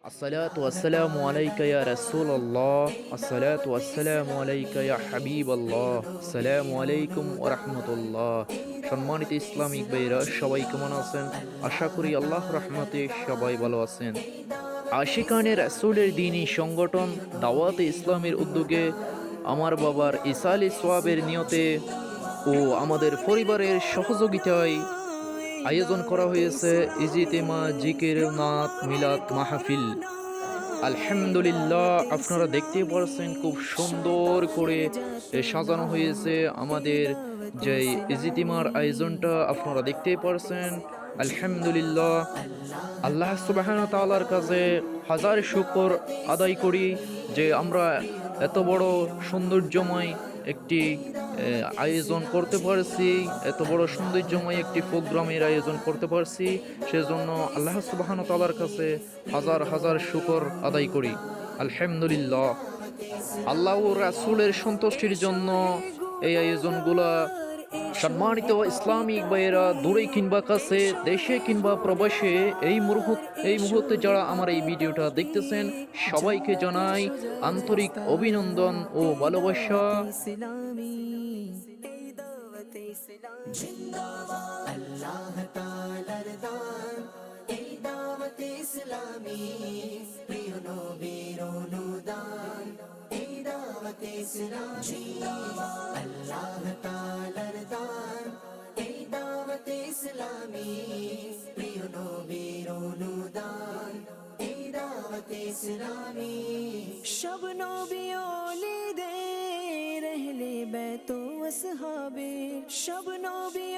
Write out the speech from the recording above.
الصلاة والسلام عليك يا رسول الله الصلاة والسلام عليك يا حبيب الله السلام عليكم ورحمة الله সম্মানিত ইসলামিক ভাইরা সবাই কেমন আছেন? আশা করি আল্লাহ রহমতে সবাই ভালো আছেন। আশিকানে রাসূলের দ্বীনি সংগঠন দাওয়াতে ইসলামের উদ্যোগে আমার বাবার ইসালে সোয়াবের নিয়তে ও আমাদের পরিবারের সহযোগিতায় আয়োজন করা হয়েছে ইজতিমা জিকির নাত মিলাদ মাহফিল। আলহামদুলিল্লাহ, আপনারা দেখতেই পারছেন খুব সুন্দর করে সাজানো হয়েছে আমাদের যে ইজতিমার আয়োজনটা, আপনারা দেখতেই পারছেন। আলহামদুলিল্লাহ, আল্লাহ সুবহানাহু ওয়া তাআলার কাছে হাজার শুকর আদায় করি যে আমরা এত বড় সৌন্দর্যময় একটি আয়োজন করতে পারছি, এত বড় সৌন্দর্যময় একটি প্রোগ্রামের আয়োজন করতে পারছি। সেজন্য আল্লাহ সুবহানাহু ওয়া তাআলার কাছে হাজার হাজার শুকর আদায় করি। আলহামদুলিল্লাহ, আল্লাহ ও রাসূলের সন্তুষ্টির জন্য এই আয়োজনগুলা। সম্মানিত ইসলামিক ভাইয়েরা, দূরে কিংবা কাছে, দেশে কিংবা প্রবাসে, এই মুহূর্তে যারা আমার এই ভিডিওটা দেখতেছেন, সবাইকে জানাই আন্তরিক অভিনন্দন ও ভালোবাসা। আল্লাহ তাআলার দান এই দাওয়াত ইসলামী, প্রিয় নবীর অনুদান এই দাওয়াত ইসলামী। আল্লাহ তাআলার দান এই দাওয়াত ইসলামী, প্রিয় নবীর অনুদান এই দাওয়াত ইসলামী। সব নবী ওলিদের আহলে বাইত ও আসহাবে, সব নবী